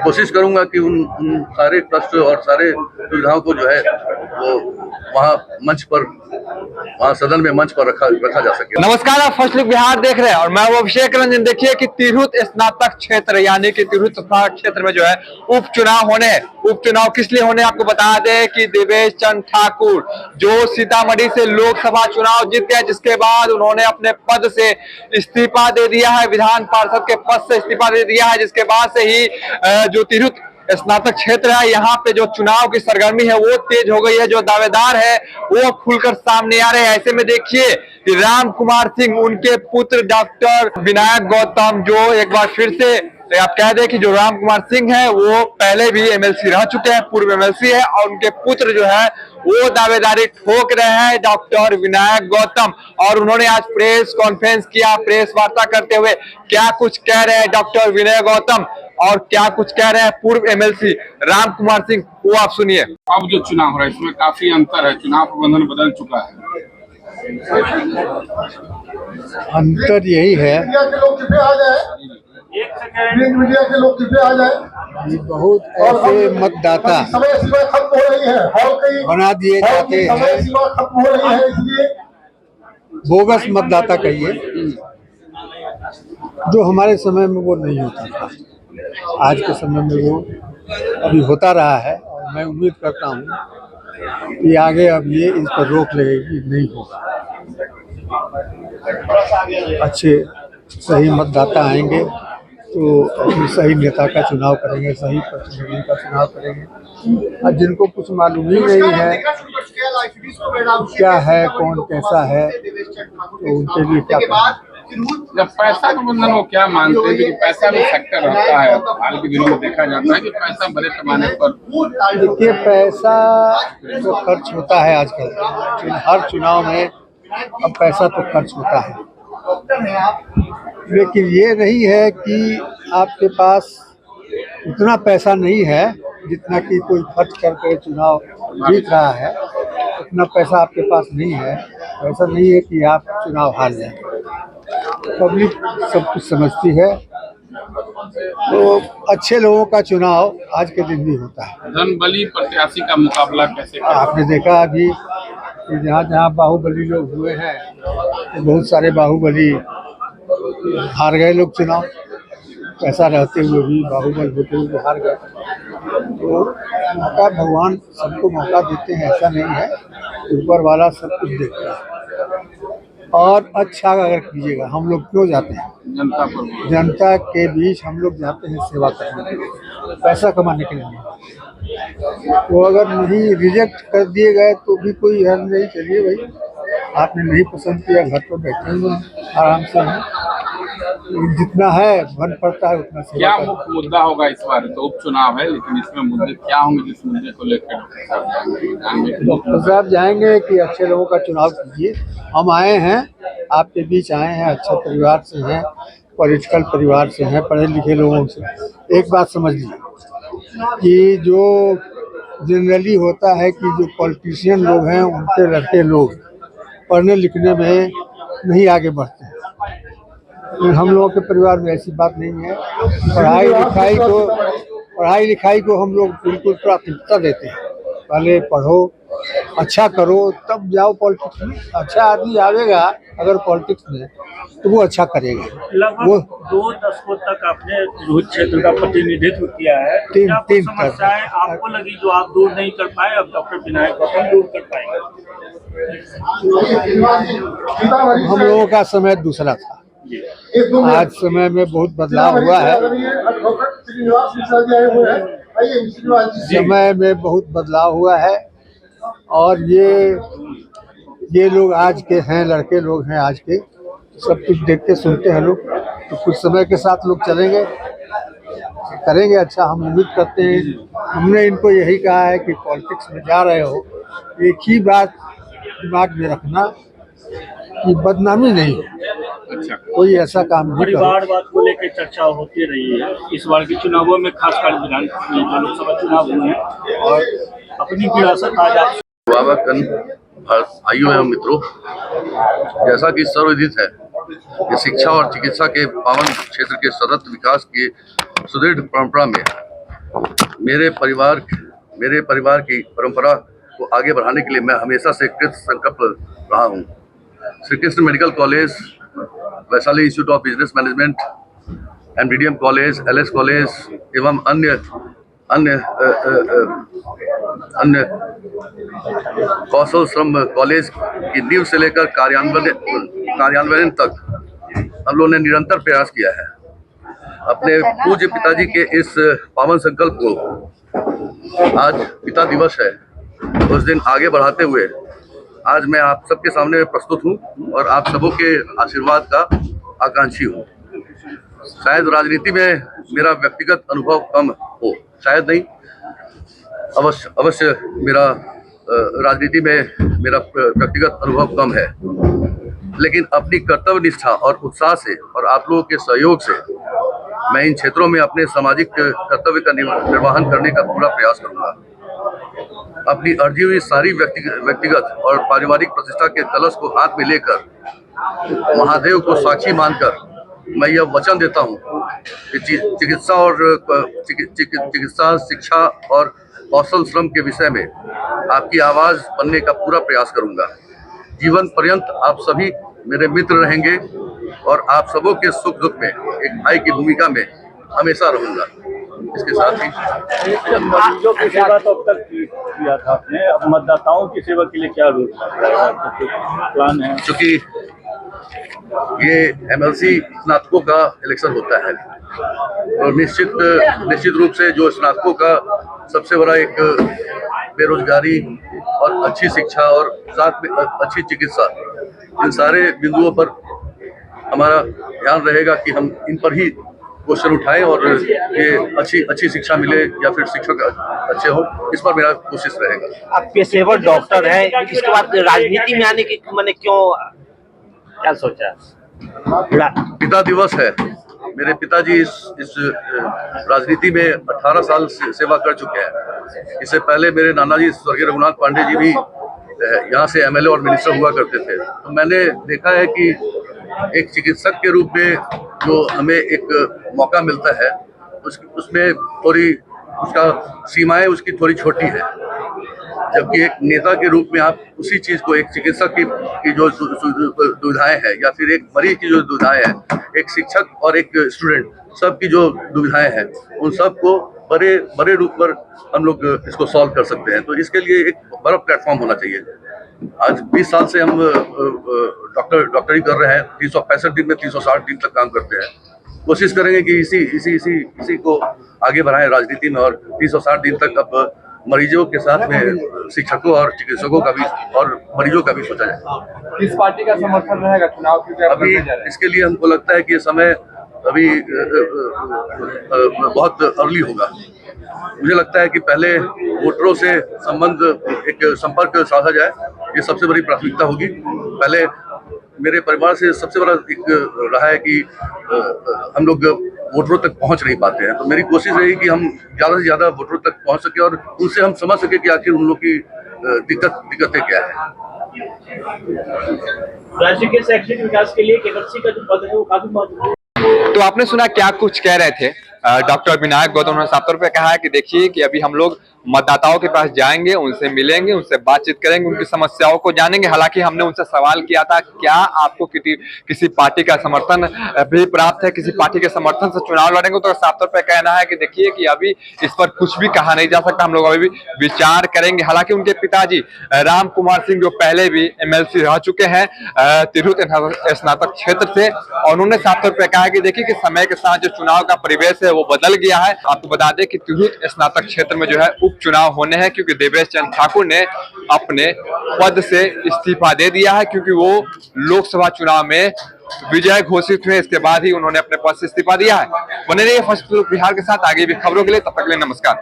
कोशिश करूंगा कि उन सारे कष्ट और सारे सुविधाओं को जो है वो वहाँ मंच पर, वहाँ सदन में मंच पर रखा जा सके। नमस्कार, आप फर्स्ट लुक बिहार देख रहे हैं और मैं वो अभिषेक रंजन। देखिए कि तिरहुत स्नातक क्षेत्र यानी कि तिरहुत स्नातक क्षेत्र में जो है उपचुनाव होने, उपचुनाव किस लिए होने आपको बता दें कि देवेश चंद्र ठाकुर जो सीतामढ़ी से लोकसभा चुनाव जीत गए, जिसके बाद उन्होंने अपने पद से इस्तीफा दे दिया है, विधान पार्षद के पद से इस्तीफा दे दिया है, जिसके बाद से ही जो तिरहुत स्नातक क्षेत्र है यहाँ पे जो चुनाव की सरगर्मी है वो तेज हो गई है। जो दावेदार है वो खुलकर सामने आ रहे हैं। ऐसे में देखिए कि राम कुमार सिंह, उनके पुत्र डॉक्टर विनायक गौतम, जो एक बार फिर से आप कह दें कि जो राम कुमार सिंह है वो पहले भी एमएलसी रह चुके हैं, पूर्व एमएलसी है, और उनके पुत्र जो है वो दावेदारी ठोक रहे हैं, डॉक्टर विनायक गौतम। और उन्होंने आज प्रेस कॉन्फ्रेंस किया, प्रेस वार्ता करते हुए क्या कुछ कह रहे हैं डॉक्टर विनय गौतम और क्या कुछ कह रहे हैं पूर्व एमएलसी राम कुमार सिंह, वो आप सुनिए। अब जो चुनाव हो रहा है इसमें काफी अंतर है, चुनाव प्रबंधन बदल चुका है। अंतर यही है, बहुत ऐसे मतदाता बना दिए जाते हैं, बोगस मतदाता कहिए, जो हमारे समय में वो नहीं होता था। आज के समय में वो अभी होता रहा है और मैं उम्मीद करता हूँ कि आगे अब ये इस पर रोक लगेगी, नहीं होगा। अच्छे सही मतदाता आएंगे तो अपने सही नेता का चुनाव करेंगे, सही प्रतिनिधि का चुनाव करेंगे। और जिनको कुछ मालूम ही नहीं है क्या है, कौन कैसा है, तो उनके लिए क्या करें। जब पैसा प्रबंधन वो क्या मानते हैं कि पैसा भी फैक्टर रहता है? हाल के दिनों में देखा जाता है कि पैसा बड़े पैमाने पर, देखिए पैसा तो खर्च होता है आजकल, हर चुनाव में अब पैसा तो खर्च होता है, लेकिन ये नहीं है कि आपके पास उतना पैसा नहीं है जितना कि कोई खर्च करके चुनाव जीत रहा है, उतना पैसा आपके पास नहीं है। ऐसा नहीं है कि आप चुनाव हार जाएं। पब्लिक सब कुछ समझती है, तो अच्छे लोगों का चुनाव आज के दिन भी होता है। धनबली प्रत्याशी का मुकाबला कैसे? आपने देखा अभी कि जहाँ जहाँ बाहुबली लोग हुए हैं तो बहुत सारे बाहुबली हार गए लोग चुनाव, पैसा रहते हुए भी बाहुबल होते हुए हार गए। तो मौका भगवान सबको मौका देते हैं, ऐसा नहीं है, ऊपर वाला सब कुछ देखता है। और अच्छा अगर कीजिएगा, हम लोग क्यों जाते हैं जनता के बीच, हम लोग जाते हैं सेवा करने के लिए, पैसा कमाने के लिए नहीं। वो अगर नहीं रिजेक्ट कर दिए गए तो भी कोई हर्ज नहीं। चलिए भाई, आपने नहीं पसंद किया, घर पर बैठे हुए आराम से हैं, जितना है बन पड़ता है उतना सेवा। क्या मुख्य मुद्दा होगा इस बार? तो उपचुनाव है, लेकिन इसमें मुद्दे क्या होंगे जिस मुद्दे को लेकर डॉक्टर साहब जाएंगे कि अच्छे लोगों का चुनाव कीजिए। हम आए हैं, आपके बीच आए हैं, अच्छे परिवार से हैं, पॉलिटिकल परिवार से हैं, पढ़े लिखे लोगों से। एक बात समझ लीजिए कि जो जनरली होता है कि जो पॉलिटिशियन लोग हैं उनके लड़के लोग पढ़ने लिखने में नहीं आगे बढ़ते हैं, हम लोगों के परिवार में ऐसी बात नहीं है। पढ़ाई लिखाई को हम लोग बिल्कुल प्राथमिकता देते हैं। पहले पढ़ो, अच्छा करो, तब जाओ पॉलिटिक्स में। अच्छा आदमी आवेगा अगर पॉलिटिक्स में तो वो अच्छा करेगा। लगभग 2 दशकों तक आपने तिरहुत क्षेत्र का प्रतिनिधित्व किया है। तीन समस्याएं आपको लगी जो आप दूर नहीं कर पाए, अब डॉक्टर विनायक गौतम दूर कर पाएंगे? हम लोगों का समय दूसरा था, आज समय में बहुत बदलाव हुआ है। समय में बहुत बदलाव हुआ है और ये लोग आज के हैं, लड़के लोग हैं आज के, सब कुछ देखते सुनते हैं लोग, तो कुछ समय के साथ लोग चलेंगे, करेंगे अच्छा, हम उम्मीद करते हैं। हमने इनको यही कहा है कि पॉलिटिक्स में जा रहे हो, एक ही बात दिमाग में रखना कि बदनामी नहीं हो, अच्छा कोई ऐसा काम नहीं करो। परिवारवाद को लेकर चर्चा होती रही है इस बार के चुनावों में, खासकर लोकसभा चुनाव हुए हैं, और अपनी विरासत आज आप भाइयों एवं मित्रों, जैसा कि सर्वविदित है कि शिक्षा और चिकित्सा के पावन क्षेत्र के सतत विकास के सुदृढ़ परंपरा में मेरे परिवार की परंपरा को आगे बढ़ाने के लिए मैं हमेशा से कृत संकल्प रहा हूँ। Shri Krishna medical college, Vaishali institute of business management, MDDM college, LS college एवं अन्य कौशल श्रम कॉलेज की नींव से लेकर कार्यान्वयन तक हम लोगों ने निरंतर प्रयास किया है। अपने पूज्य पिताजी के इस पावन संकल्प को, आज पिता दिवस है, उस दिन आगे बढ़ाते हुए आज मैं आप सबके सामने प्रस्तुत हूँ और आप सबों के आशीर्वाद का आकांक्षी हूँ। शायद राजनीति में मेरा व्यक्तिगत अनुभव कम हो, शायद नहीं, अवश्य मेरा राजनीति में मेरा व्यक्तिगत अनुभव कम है, लेकिन अपनी कर्तव्य निष्ठा और उत्साह से और आप लोगों के सहयोग से मैं इन क्षेत्रों में अपने सामाजिक कर्तव्य का निर्वहन करने का पूरा प्रयास करूंगा। अपनी अर्जी हुई सारी व्यक्तिगत और पारिवारिक प्रतिष्ठा के कलश को हाथ में लेकर महादेव को साक्षी मानकर मैं यह वचन देता हूं कि चिकित्सा, शिक्षा और कौशल श्रम के विषय में आपकी आवाज बनने का पूरा प्रयास करूंगा। जीवन पर्यंत आप सभी मेरे मित्र रहेंगे और आप सबों के सुख दुख में एक भाई की भूमिका में हमेशा रहूंगा। इसके साथ ही मरीजों की सेवा तो अब तक किया था आपने, अब मतदाताओं की सेवा के लिए क्या प्लान है? क्योंकि ये MLC स्नातकों का इलेक्शन होता है और निश्चित रूप से जो स्नातकों का सबसे बड़ा एक बेरोजगारी और अच्छी शिक्षा और साथ में अच्छी चिकित्सा, इन सारे बिंदुओं पर हमारा ध्यान रहेगा कि हम इन पर ही क्वेश्चन उठाएं और ये अच्छी शिक्षा मिले या फिर शिक्षक अच्छे हो, इस पर मेरा कोशिश रहेगा। आप पेशेवर डॉक्टर हैं, इसके बाद राजनीति में आने की मैंने क्यों, क्या सोचा? पिता दिवस है। मेरे पिताजी इस राजनीति में 18 साल सेवा कर चुके हैं। इससे पहले मेरे नाना जी स्वर्गीय रघुनाथ पांडे जी भी यहाँ से MLA और मिनिस्टर हुआ करते थे। तो मैंने देखा है कि एक चिकित्सक के रूप में जो हमें एक मौका मिलता है, उसमें थोड़ी उसका सीमाएं उसकी थोड़ी छोटी है, जबकि एक नेता के रूप में आप उसी चीज़ को, एक चिकित्सक की जो दुविधाएं हैं या फिर एक मरीज की जो दुविधाएं हैं, एक शिक्षक और एक स्टूडेंट सबकी जो दुविधाएं हैं, उन सब को बड़े रूप पर हम लोग इसको सॉल्व कर सकते हैं। तो इसके लिए एक बड़ा प्लेटफॉर्म होना चाहिए। आज 20 साल से हम डॉक्टरी कर रहे हैं, 365 दिन में 360 दिन तक काम करते हैं। कोशिश करेंगे कि इसी को आगे बढ़ाएं राजनीति में और 360 दिन तक अब मरीजों के साथ में शिक्षकों और चिकित्सकों का भी और मरीजों का भी सोचा जाए। किस पार्टी का समर्थन रहेगा चुनाव के? अभी इसके लिए हमको लगता है कि ये समय अभी बहुत अर्ली होगा। मुझे लगता है कि पहले वोटरों से एक संपर्क साधा जाए, ये सबसे बड़ी प्राथमिकता होगी। पहले मेरे परिवार से सबसे बड़ा एक रहा है कि हम लोग वोटरों तक पहुंच नहीं पाते हैं, तो मेरी कोशिश रही कि हम ज़्यादा से ज़्यादा वोटरों तक पहुंच सके और उनसे हम समझ सके कि आखिर उन लोग की दिक्कतें क्या है। राज्य के शैक्षणिक विकास के लिए केएमसी का जो पद है वो काफी महत्वपूर्ण। तो आपने सुना क्या कुछ कह रहे थे डॉक्टर विनायक गौतम। उन्होंने साफ तौर पे कहा है कि देखिए कि अभी हम लोग मतदाताओं के पास जाएंगे, उनसे मिलेंगे, उनसे बातचीत करेंगे, उनकी समस्याओं को जानेंगे। हालांकि हमने उनसे सवाल किया था क्या आपको किसी पार्टी का समर्थन भी प्राप्त है, किसी पार्टी के समर्थन से चुनाव लड़ेंगे, तो साफ तौर पर कहना है कि देखिए कि अभी इस पर कुछ भी कहा नहीं जा सकता, हम लोग अभी भी विचार करेंगे। हालांकि उनके पिताजी राम कुमार सिंह जो पहले भी MLC रह चुके हैं तिरहुत स्नातक क्षेत्र से, और उन्होंने साफ तौर पर कहा कि देखिए कि समय के साथ जो चुनाव का परिवेश है वो बदल गया है। आपको बता दें कि तिरहुत स्नातक क्षेत्र में जो है उपचुनाव होने हैं, क्योंकि देवेश चंद्र ठाकुर ने अपने पद से इस्तीफा दे दिया है, क्योंकि वो लोकसभा चुनाव में विजय घोषित हुए। इसके बाद ही उन्होंने अपने पद से इस्तीफा दिया है। बने रहिए फर्स्ट लुक बिहार के साथ आगे भी खबरों के लिए, तब तक के लिए नमस्कार।